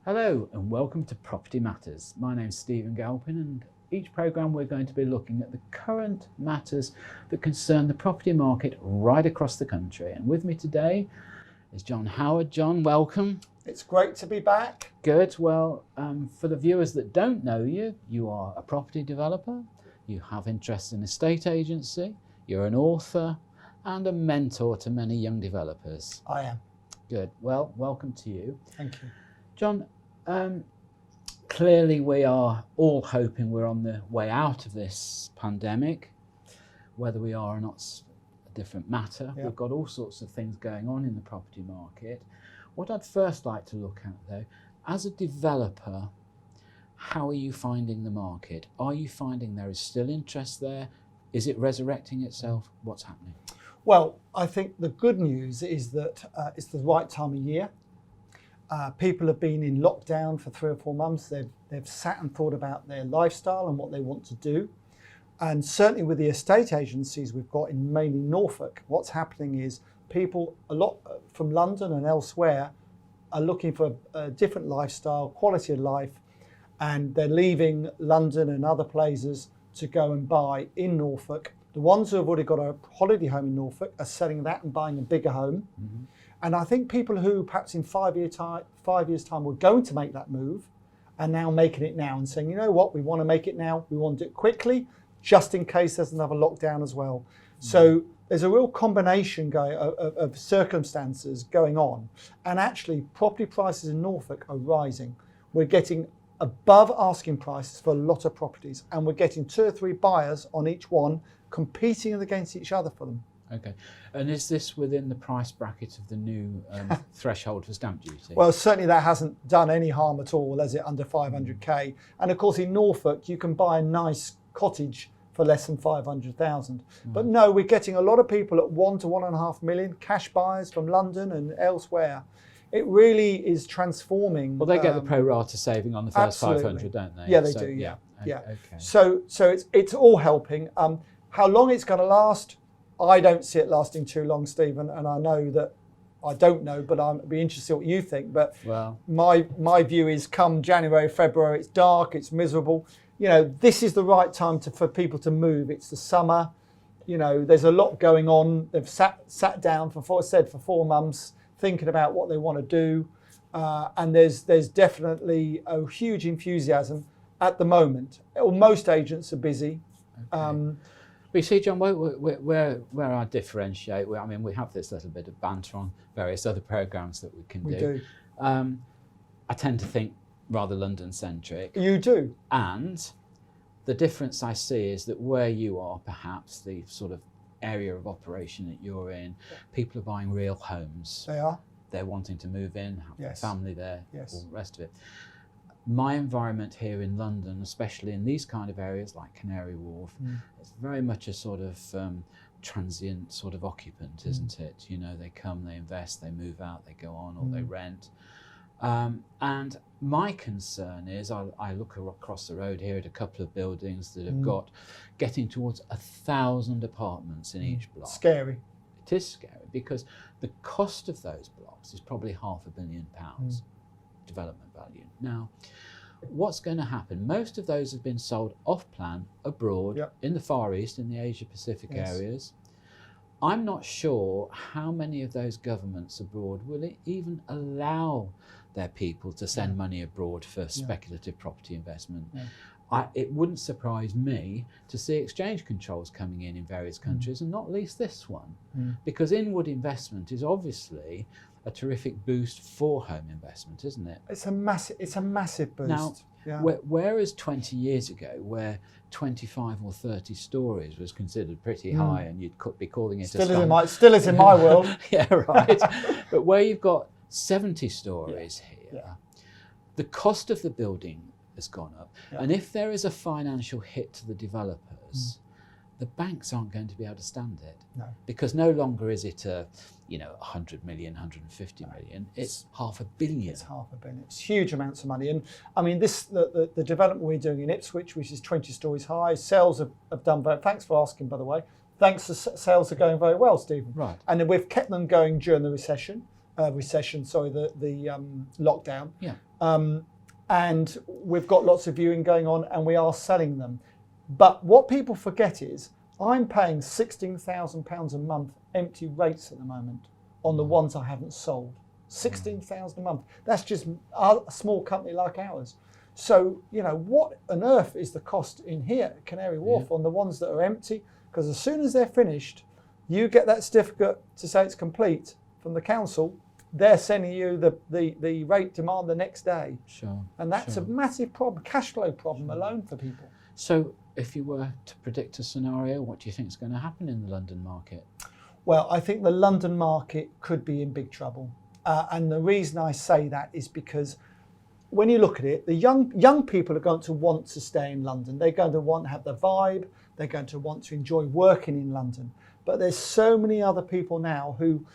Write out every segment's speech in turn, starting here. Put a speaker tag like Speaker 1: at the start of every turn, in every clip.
Speaker 1: Hello and welcome to Property Matters. My name's Stephen Galpin, and each programme we're going to be looking at the current matters that concern the property market right across the country. And with me today is John Howard. John, welcome.
Speaker 2: It's great to be back.
Speaker 1: Good. Well, for the viewers that don't know you, you are a property developer, you have interest in estate agency, you're an author and a mentor to many young developers.
Speaker 2: I am.
Speaker 1: Good. Well, welcome to you.
Speaker 2: Thank you.
Speaker 1: John, clearly we are all hoping we're on the way out of this pandemic. Whether we are or not's a different matter.
Speaker 2: Yeah.
Speaker 1: We've got all sorts of things going on in the property market. What I'd first like to look at though, as a developer, how are you finding the market? Are you finding there is still interest there? Is it resurrecting itself? What's happening?
Speaker 2: Well, I think the good news is that it's the right time of year. People have been in lockdown for 3 or 4 months. They've sat and thought about their lifestyle and what they want to do. And certainly with the estate agencies we've got in mainly Norfolk, what's happening is people a lot from London and elsewhere are looking for a different lifestyle, quality of life, and they're leaving London and other places to go and buy in Norfolk. The ones who have already got a holiday home in Norfolk are selling that and buying a bigger home. Mm-hmm. And I think people who perhaps in 5 years' time were going to make that move are now making it now and saying, you know what, we want to make it now, we want to do it quickly, just in case there's another lockdown as well. Mm-hmm. So there's a real combination of circumstances going on. And actually, property prices in Norfolk are rising. We're getting above asking prices for a lot of properties, and we're getting 2 or 3 buyers on each one competing against each other for them.
Speaker 1: Okay, and is this within the price bracket of the new threshold for stamp duty?
Speaker 2: Well, certainly that hasn't done any harm at all, has it, under 500k? And of course in Norfolk you can buy a nice cottage for less than 500,000. But no, we're getting a lot of people at 1 to 1.5 million, cash buyers from London and elsewhere. It really is transforming.
Speaker 1: Well, they get the pro rata saving on the first
Speaker 2: absolutely.
Speaker 1: 500, don't they?
Speaker 2: Yeah, they do, yeah. Okay. So it's all helping. How long it's going to last, I don't see it lasting too long, Stephen, and I know that I don't know, but I'd be interested in what you think. But well, my view is come January, February, it's dark, it's miserable. You know, this is the right time for people to move. It's the summer. You know, there's a lot going on. They've sat down for 4 months thinking about what they want to do, and there's definitely a huge enthusiasm at the moment. Most agents are busy.
Speaker 1: Okay. But you see, John, where I differentiate, I mean, we have this little bit of banter on various other programmes that we can do.
Speaker 2: We do.
Speaker 1: I tend to think rather London-centric.
Speaker 2: You do.
Speaker 1: And the difference I see is that where you are, perhaps the sort of area of operation that you're in, people are buying real homes.
Speaker 2: They are.
Speaker 1: They're wanting to move in, have
Speaker 2: yes.
Speaker 1: a family there,
Speaker 2: yes.
Speaker 1: all the rest of it. My environment here in London, especially in these kind of areas like Canary Wharf, it's very much a sort of transient sort of occupant, isn't it? You know, they come, they invest, they move out, they go on, or they rent. And my concern is, I look across the road here at a couple of buildings that have got getting towards 1,000 apartments in each block.
Speaker 2: Scary.
Speaker 1: It is scary because the cost of those blocks is probably £500 million. Development value. Now, what's going to happen? Most of those have been sold off-plan abroad, in the Far East, in the Asia-Pacific areas. I'm not sure how many of those governments abroad will even allow their people to send money abroad for speculative property investment. It wouldn't surprise me to see exchange controls coming in various countries, and not least this one, because inward investment is obviously a terrific boost for home investment, isn't it?
Speaker 2: It's a massive boost.
Speaker 1: Now, whereas 20 years ago, where 25 or 30 stories was considered pretty high, and you'd be calling it
Speaker 2: still is in my world.
Speaker 1: Yeah, right. But where you've got 70 stories here, the cost of the building has gone up, and if there is a financial hit to the developers, the banks aren't going to be able to stand it.
Speaker 2: No.
Speaker 1: Because no longer is it 100 million, 150 million, it's £500 million.
Speaker 2: It's £500 million. It's huge amounts of money. And I mean, the development we're doing in Ipswich, which is 20 stories high, sales have done very, thanks for asking, by the way, sales are going very well, Stephen.
Speaker 1: Right.
Speaker 2: And we've kept them going during the recession. recession, sorry, the lockdown.
Speaker 1: Yeah.
Speaker 2: And we've got lots of viewing going on, and we are selling them. But what people forget is I'm paying £16,000 a month empty rates at the moment on the ones I haven't sold. 16,000 a month. That's just a small company like ours. So, what on earth is the cost in here at Canary Wharf on the ones that are empty? Because as soon as they're finished, you get that certificate to say it's complete from the council. They're sending you the rate demand the next day.
Speaker 1: Sure.
Speaker 2: And that's a massive problem, cash flow problem alone for people.
Speaker 1: So if you were to predict a scenario, what do you think is going to happen in the London market?
Speaker 2: Well, I think the London market could be in big trouble. And the reason I say that is because when you look at it, the young people are going to want to stay in London. They're going to want to have the vibe. They're going to want to enjoy working in London. But there's so many other people now who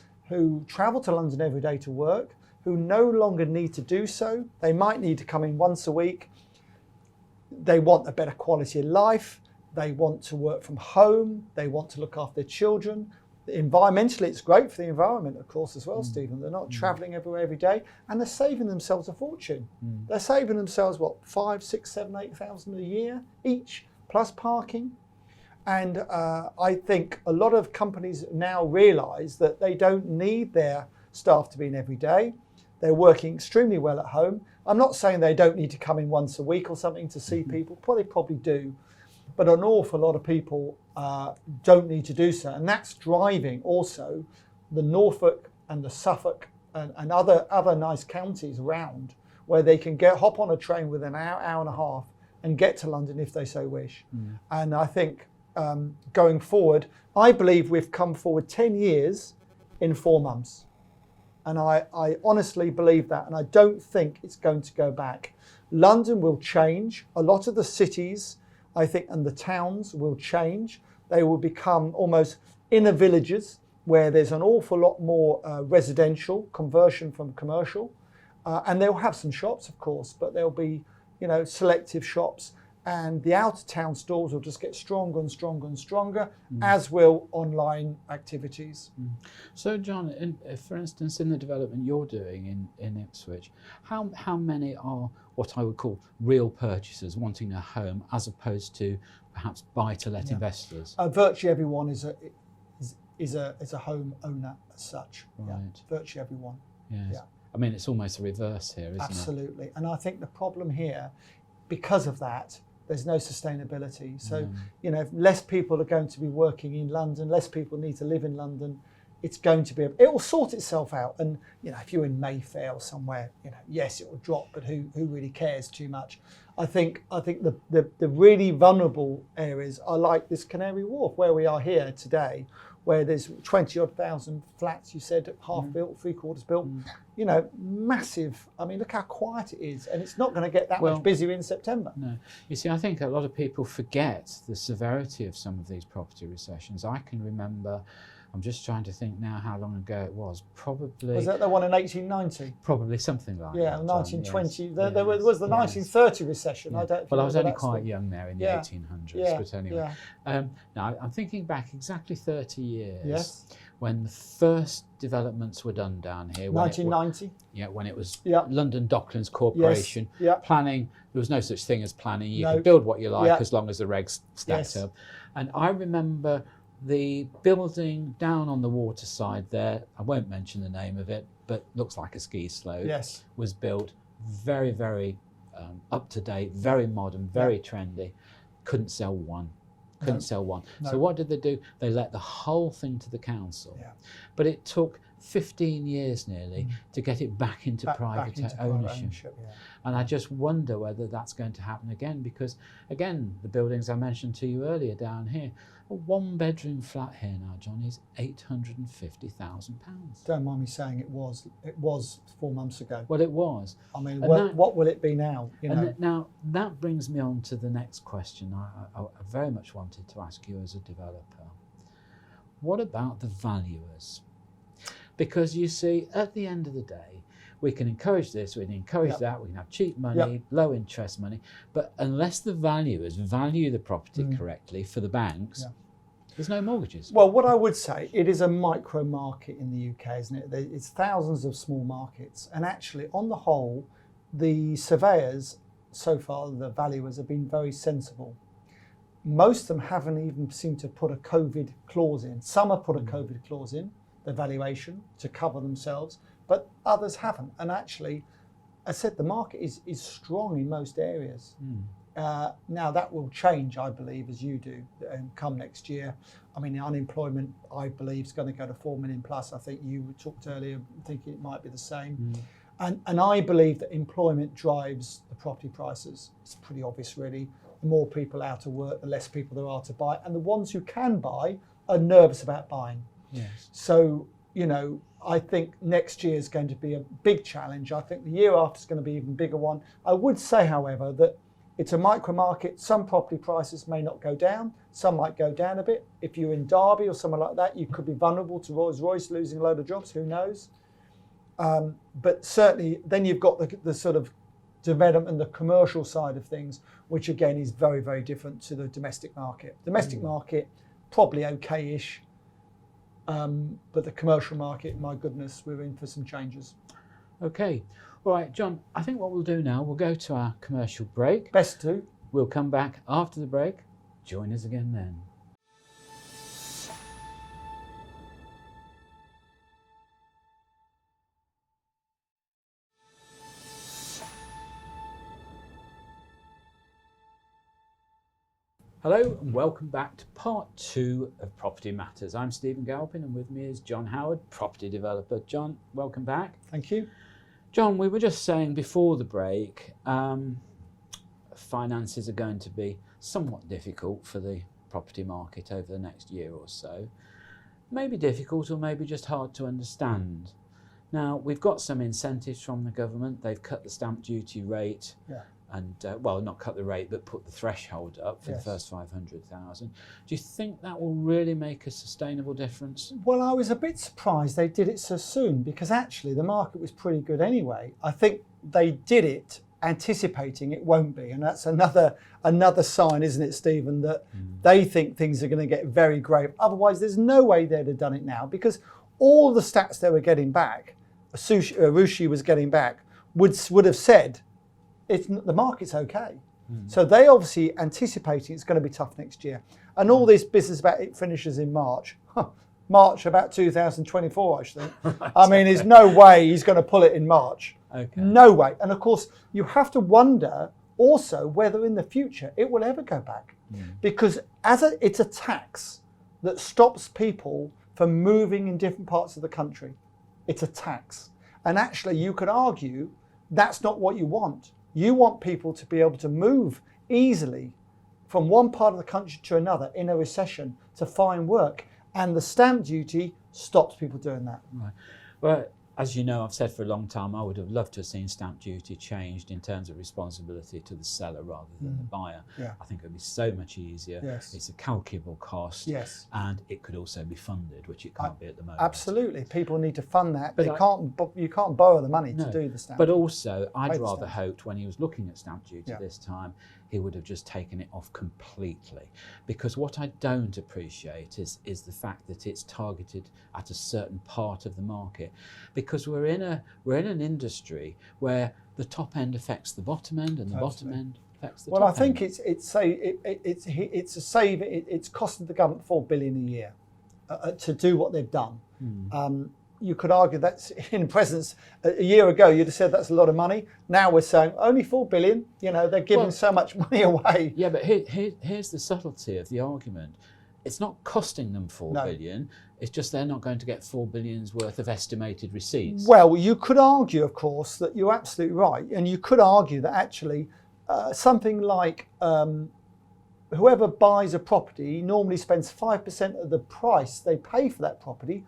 Speaker 2: travel to London every day to work, who no longer need to do so. They might need to come in once a week. They want a better quality of life. They want to work from home. They want to look after their children. Environmentally, it's great for the environment, of course, as well, Stephen. They're not travelling everywhere every day, and they're saving themselves a fortune. They're saving themselves, 5, 6, 7, 8,000 a year each, plus parking. And I think a lot of companies now realise that they don't need their staff to be in every day. They're working extremely well at home. I'm not saying they don't need to come in once a week or something to see people. Well, they probably do. But an awful lot of people don't need to do so. And that's driving also the Norfolk and the Suffolk and other nice counties around where they can hop on a train within an hour and a half and get to London if they so wish. And I think going forward, I believe we've come forward 10 years in 4 months. And I honestly believe that. And I don't think it's going to go back. London will change. A lot of the cities, I think, and the towns will change. They will become almost inner villages where there's an awful lot more residential conversion from commercial. And they'll have some shops, of course, but there'll be, selective shops. And the out of town stores will just get stronger and stronger and stronger, as will online activities.
Speaker 1: So, John, for instance, in the development you're doing in Ipswich, how many are what I would call real purchasers wanting a home, as opposed to perhaps buy-to-let investors?
Speaker 2: Virtually everyone is a home owner as such.
Speaker 1: Right.
Speaker 2: Yeah, virtually everyone.
Speaker 1: Yes.
Speaker 2: Yeah.
Speaker 1: I mean, it's almost the reverse here, isn't it?
Speaker 2: Absolutely. And I think the problem here, because of that, there's no sustainability. So, less people are going to be working in London, less people need to live in London. It's going to be, it will sort itself out. And, if you're in Mayfair or somewhere, yes, it will drop, but who really cares too much? I think the really vulnerable areas are like this Canary Wharf, where we are here today, where there's 20-odd thousand flats, you said, half built, 3/4 built, massive. I mean, look how quiet it is, and it's not going to get that much busier in September.
Speaker 1: No. You see, I think a lot of people forget the severity of some of these property recessions. I can remember, I'm just trying to think now how long ago it was, probably...
Speaker 2: Was that the one in 1890?
Speaker 1: Probably something like that.
Speaker 2: Yeah, 1920.
Speaker 1: Yes.
Speaker 2: There was the 1930 recession.
Speaker 1: Yeah.
Speaker 2: I
Speaker 1: was only quite young there in the 1800s, but anyway.
Speaker 2: Yeah.
Speaker 1: Now, I'm thinking back exactly 30 years when the first developments were done down here.
Speaker 2: 1990?
Speaker 1: When it was London Docklands Corporation.
Speaker 2: Yes.
Speaker 1: Planning, there was no such thing as planning. You could build what you like as long as the regs stacked up. And I remember the building down on the waterside there, I won't mention the name of it, but looks like a ski slope, was built very, very up to date, very modern, very trendy. Couldn't sell one. No. So what did they do? They let the whole thing to the council. But it took 15 years nearly to get it back into private ownership. And I just wonder whether that's going to happen again, because again, the buildings I mentioned to you earlier down here, a 1-bedroom flat here now, John, is £850,000.
Speaker 2: Don't mind me saying it was 4 months ago.
Speaker 1: Well, it was.
Speaker 2: I mean, what will it be now?
Speaker 1: Now that brings me on to the next question I very much wanted to ask you as a developer. What about the valuers? Because you see, at the end of the day, we can encourage this, we can encourage that, we can have cheap money, low interest money, but unless the valuers value the property correctly for the banks, There's no mortgages.
Speaker 2: Well, what I would say, it is a micro market in the UK, isn't it? It's thousands of small markets. And actually, on the whole, the surveyors, so far, the valuers have been very sensible. Most of them haven't even seemed to put a COVID clause in. Some have put a COVID clause in, the valuation, to cover themselves, but others haven't. And actually, I said the market is strong in most areas. Now that will change, I believe, as you do, come next year. I mean, the unemployment, I believe, is going to go to 4 million plus. I think you talked earlier, thinking it might be the same. And I believe that employment drives the property prices. It's pretty obvious, really. The more people out of work, the less people there are to buy. And the ones who can buy are nervous about buying.
Speaker 1: Yes.
Speaker 2: So, you know, I think next year is going to be a big challenge. I think the year after is going to be an even bigger one. I would say, however, that it's a micro market. Some property prices may not go down. Some might go down a bit. If you're in Derby or somewhere like that, you could be vulnerable to Rolls-Royce losing a load of jobs. Who knows? But certainly, then you've got the sort of development, the commercial side of things, which again is very, very different to the domestic market. Domestic market, probably okay-ish, but the commercial market, my goodness, we're in for some changes.
Speaker 1: Okay. All right, John, I think what we'll do now, we'll go to our commercial break.
Speaker 2: Best to.
Speaker 1: We'll come back after the break. Join us again then. Hello and welcome back to part 2 of Property Matters. I'm Stephen Galpin and with me is John Howard, property developer. John, welcome back.
Speaker 2: Thank you.
Speaker 1: John, we were just saying before the break, finances are going to be somewhat difficult for the property market over the next year or so. Maybe difficult or maybe just hard to understand. Now, we've got some incentives from the government. They've cut the stamp duty rate.
Speaker 2: Yeah.
Speaker 1: And, well, not cut the rate, but put the threshold up for
Speaker 2: Yes.
Speaker 1: the first 500,000. Do you think that will really make a sustainable difference?
Speaker 2: Well, I was a bit surprised they did it so soon because actually the market was pretty good anyway. I think they did it anticipating it won't be. And that's another sign, isn't it, Stephen, that they think things are going to get very grave. Otherwise, there's no way they'd have done it now because all the stats they were getting back, Rushi was getting back, would have said, the market's okay. So they obviously anticipating it's going to be tough next year. And all this business about it finishes in March. March about 2024, I think. Right. I mean, there's no way he's going to pull it in March. Okay. No way. And of course, you have to wonder also whether in the future it will ever go back. Because it's a tax that stops people from moving in different parts of the country. It's a tax. And actually, you could argue that's not what you want. You want people to be able to move easily from one part of the country to another in a recession to find work. And the stamp duty stops people doing that.
Speaker 1: Right. Well, as you know, I've said for a long time, I would have loved to have seen stamp duty changed in terms of responsibility to the seller rather than the buyer. Yeah. I think it would be so much easier.
Speaker 2: Yes.
Speaker 1: It's a calculable cost.
Speaker 2: Yes.
Speaker 1: And it could also be funded, which it can't be at the moment.
Speaker 2: Absolutely. People need to fund that. But you can't borrow the money to do the stamp
Speaker 1: But
Speaker 2: duty.
Speaker 1: also, I'd rather hoped when he was looking at stamp duty this time, he would have just taken it off completely. Because what I don't appreciate is the fact that it's targeted at a certain part of the market. Because we're in an industry where the top end affects the bottom end and the bottom end affects the top end.
Speaker 2: Well, I think it's costing the government $4 billion a year to do what they've done. You could argue that's in presence. A year ago, you'd have said that's a lot of money. Now we're saying only $4 billion. You know, they're giving so much money away.
Speaker 1: Yeah, but here's the subtlety of the argument. It's not costing them $4 billion. It's just they're not going to get $4 billion's worth of estimated receipts.
Speaker 2: Well, you could argue, of course, that you're absolutely right. And you could argue that actually something like whoever buys a property normally spends 5% of the price they pay for that property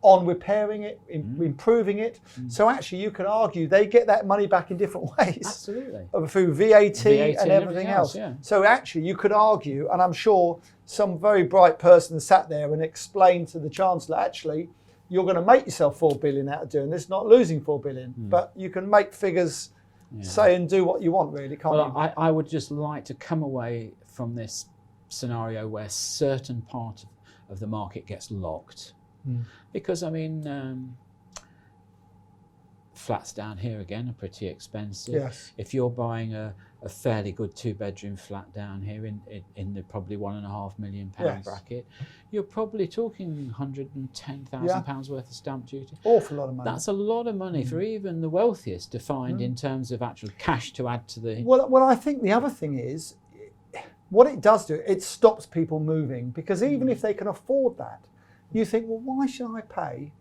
Speaker 2: on repairing it, improving it. So actually you could argue they get that money back in different ways.
Speaker 1: Absolutely.
Speaker 2: Through VAT and everything else. Yeah. So actually you could argue, and I'm sure some very bright person sat there and explained to the Chancellor, actually, you're going to make yourself $4 billion out of doing this, not losing $4 billion. But you can make figures say and do what you want, really, can't you?
Speaker 1: Well, I would just like to come away from this scenario where certain part of the market gets locked. Because, I mean, flats down here again are pretty expensive.
Speaker 2: Yes.
Speaker 1: If you're buying a fairly good 2-bedroom flat down here in the probably £1.5 million bracket, you're probably talking £110,000 worth of stamp duty.
Speaker 2: Awful lot of money.
Speaker 1: That's a lot of money for even the wealthiest to find in terms of actual cash to add to the...
Speaker 2: Well, I think the other thing is, what it does do, it stops people moving, because even if they can afford that, you think, well, why should I pay,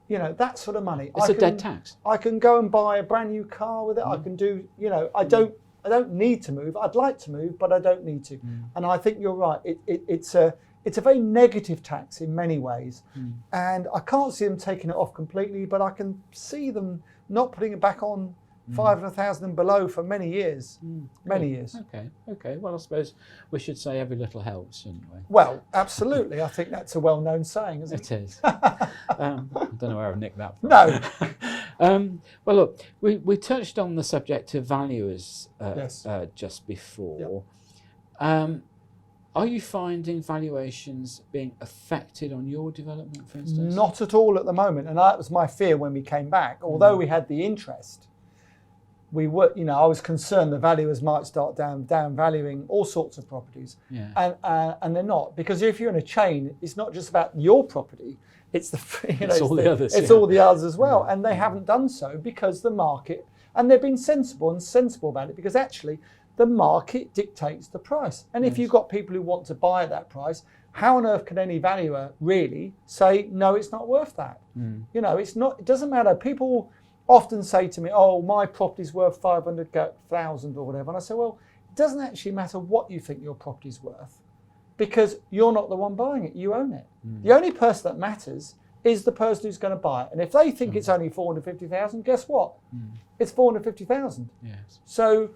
Speaker 2: that sort of money?
Speaker 1: It's a dead tax.
Speaker 2: I can go and buy a brand new car with it. I can do, I don't need to move. I'd like to move, but I don't need to. And I think you're right. It's a very negative tax in many ways. And I can't see them taking it off completely, but I can see them not putting it back on 500,000 and below for many years. Many years.
Speaker 1: Okay. Well, I suppose we should say every little helps, shouldn't we?
Speaker 2: Well, absolutely. I think that's a well-known saying, isn't it?
Speaker 1: It is. I don't know where I've nicked that from.
Speaker 2: No.
Speaker 1: Well, look, we touched on the subject of valuers
Speaker 2: Yes.
Speaker 1: just before.
Speaker 2: Yep.
Speaker 1: Are you finding valuations being affected on your development, for instance?
Speaker 2: Not at all at the moment, and that was my fear when we came back. Although we had the interest, we were, I was concerned the valuers might start down valuing all sorts of properties, and they're not, because if you're in a chain, it's not just about your property; it's
Speaker 1: it's all the others.
Speaker 2: It's all the others as well, and they haven't done so because the market, and they've been sensible about it, because actually the market dictates the price, and if you've got people who want to buy at that price, how on earth can any valuer really say no, it's not worth that? It's not. It doesn't matter. People often say to me, oh, my property's worth 500,000 or whatever. And I say, well, it doesn't actually matter what you think your property's worth, because you're not the one buying it, you own it. The only person that matters is the person who's going to buy it. And if they think it's only 450,000, guess what? It's 450,000.
Speaker 1: Yes.
Speaker 2: So,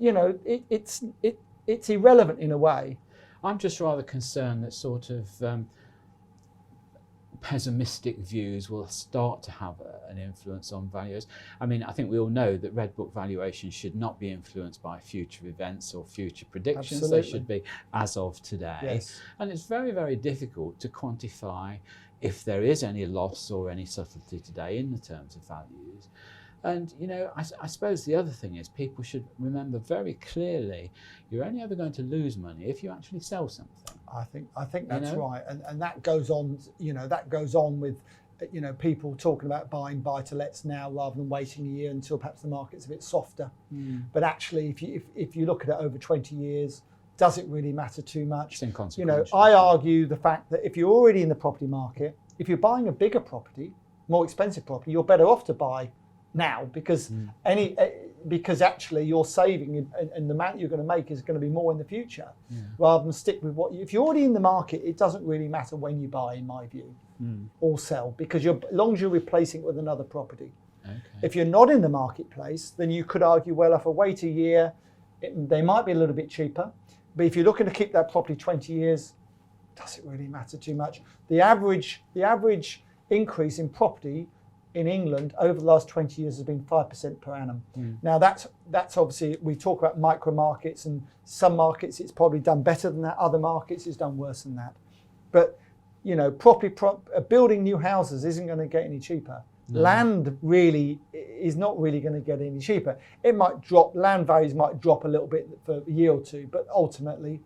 Speaker 2: it's irrelevant in a way.
Speaker 1: I'm just rather concerned that sort of pessimistic views will start to have an influence on values. I mean, I think we all know that Red Book valuations should not be influenced by future events or future predictions.
Speaker 2: Absolutely.
Speaker 1: They should be as of today.
Speaker 2: Yes.
Speaker 1: And it's very, very difficult to quantify if there is any loss or any subtlety today in the terms of values. And, I suppose the other thing is people should remember very clearly, you're only ever going to lose money if you actually sell something.
Speaker 2: I think that's right. And that goes on, with, people talking about buying buy-to-lets now rather than waiting a year until perhaps the market's a bit softer. But actually, if you look at it over 20 years, does it really matter too much?
Speaker 1: It's inconsequential.
Speaker 2: I argue the fact that if you're already in the property market, if you're buying a bigger property, more expensive property, you're better off to buy now, because because actually you're saving, and the amount you're going to make is going to be more in the future, rather than stick with if you're already in the market. It doesn't really matter when you buy, in my view, or sell, because as long as you're replacing it with another property. If you're not in the marketplace, then you could argue, well, if I wait a year, they might be a little bit cheaper. But if you're looking to keep that property 20 years, does it really matter too much? The average increase in property in England over the last 20 years has been 5% per annum. Now that's obviously, we talk about micro markets, and some markets it's probably done better than that, other markets it's done worse than that. But building new houses isn't going to get any cheaper. Land really is not really going to get any cheaper. It might drop, land values might drop a little bit for a year or two, but ultimately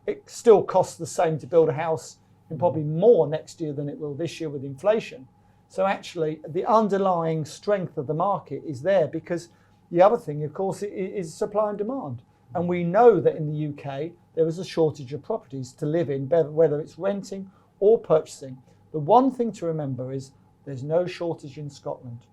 Speaker 2: it still costs the same to build a house, and probably more next year than it will this year with inflation. So actually, the underlying strength of the market is there, because the other thing, of course, is supply and demand. And we know that in the UK, there is a shortage of properties to live in, whether it's renting or purchasing. The one thing to remember is there's no shortage in Scotland.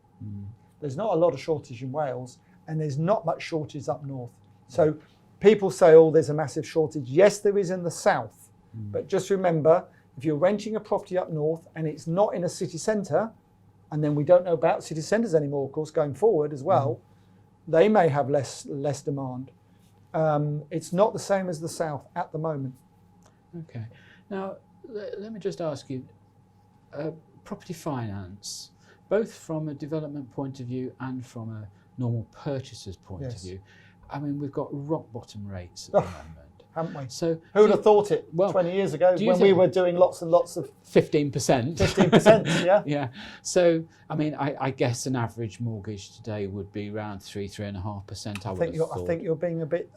Speaker 2: There's not a lot of shortage in Wales, and there's not much shortage up north. So people say, oh, there's a massive shortage. Yes, there is in the south. But just remember, if you're renting a property up north and it's not in a city centre, and then we don't know about city centres anymore, of course, going forward as well, they may have less demand. It's not the same as the south at the moment. Okay.
Speaker 1: Now, let me just ask you, property finance, both from a development point of view and from a normal purchaser's point of view, I mean, we've got rock bottom rates at the moment.
Speaker 2: haven't we?
Speaker 1: So
Speaker 2: who would have thought it
Speaker 1: well,
Speaker 2: 20 years ago when we were doing lots and lots of
Speaker 1: 15%?
Speaker 2: 15%, yeah.
Speaker 1: Yeah. So I mean, I guess an average mortgage today would be around 3.5%.
Speaker 2: I think you're being a bit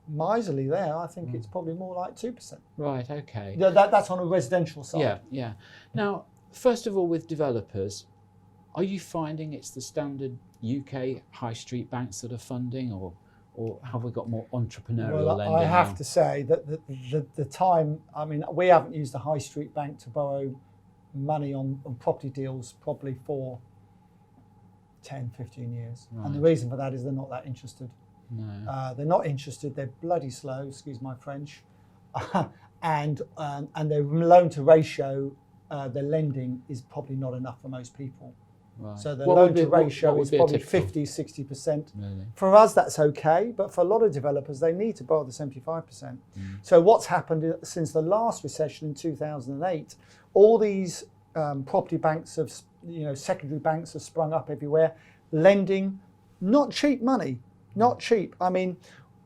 Speaker 2: miserly there. I think it's probably more like 2%.
Speaker 1: Right. Okay.
Speaker 2: That's on a residential side.
Speaker 1: Yeah. Yeah. Now, first of all, with developers, are you finding it's the standard UK high street banks that are funding, or have we got more entrepreneurial lending?
Speaker 2: I have
Speaker 1: now?
Speaker 2: to say that the time, I mean, we haven't used a high street bank to borrow money on property deals probably for 10, 15 years.
Speaker 1: Right.
Speaker 2: And the reason for that is they're not that interested.
Speaker 1: No.
Speaker 2: They're not interested, they're bloody slow, excuse my French. and their loan to ratio, their lending is probably not enough for most people.
Speaker 1: Right.
Speaker 2: So the loan to ratio is probably 50, 60%.
Speaker 1: Really?
Speaker 2: For us, that's okay, but for a lot of developers, they need to borrow the 75%. So what's happened since the last recession in 2008, all these property banks have, secondary banks have sprung up everywhere, lending not cheap money, not cheap. I mean,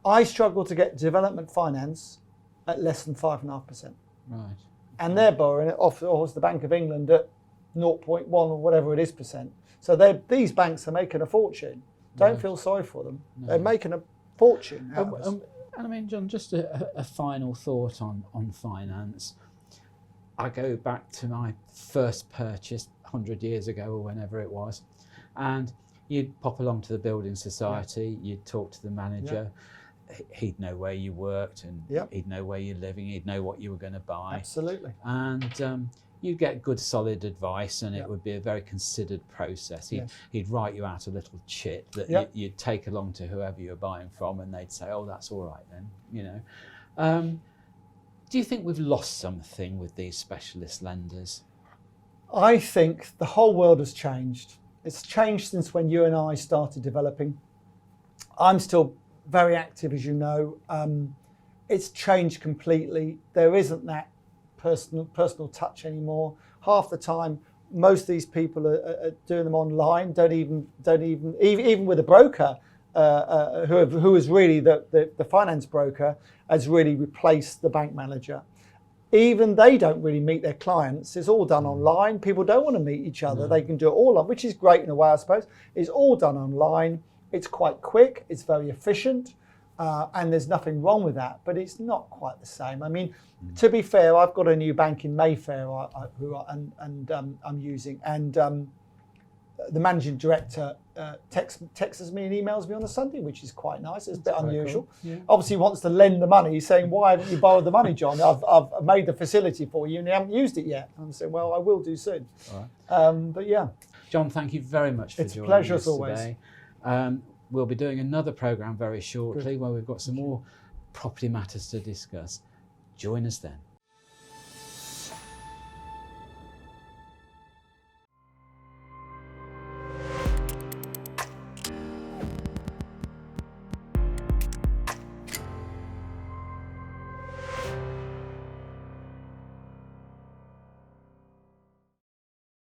Speaker 2: I struggle to get development finance at less than 5.5%.
Speaker 1: Right.
Speaker 2: And they're borrowing it off the Bank of England at 0.1 or whatever it is percent. So these banks are making a fortune. Don't feel sorry for them. No. They're making a fortune out of us.
Speaker 1: And I mean, John, just a final thought on finance. I go back to my first purchase 100 years ago or whenever it was, and you'd pop along to the building society, you'd talk to the manager, he'd know where you worked, and he'd know where you're living, he'd know what you were going to buy.
Speaker 2: Absolutely.
Speaker 1: And you'd get good solid advice, and it would be a very considered process. He'd write you out a little chit that you'd take along to whoever you're buying from, and they'd say, oh, that's all right then, Do you think we've lost something with these specialist lenders? I
Speaker 2: think the whole world has changed. It's changed since when you and I started developing. I'm still very active, as you know. It's changed completely. There isn't that personal touch anymore. Half the time, most of these people are doing them online. Don't even with a broker who is really the finance broker, has really replaced the bank manager. Even they don't really meet their clients. It's all done online. People don't want to meet each other. They can do it all on, which is great in a way, I suppose. It's all done online. It's quite quick. It's very efficient. And there's nothing wrong with that, but it's not quite the same. I mean, to be fair, I've got a new bank in Mayfair I'm using, and the managing director texts me and emails me on a Sunday, which is quite nice. It's a bit unusual. Cool. Yeah. Obviously, he wants to lend the money. He's saying, "Why haven't you borrowed the money, John? I've made the facility for you, and you haven't used it yet." I'm saying, "Well, I will do soon." All right. But yeah, John, thank you very much for joining us today. It's a pleasure as always. We'll be doing another programme very shortly where we've got some more property matters to discuss. Join us then.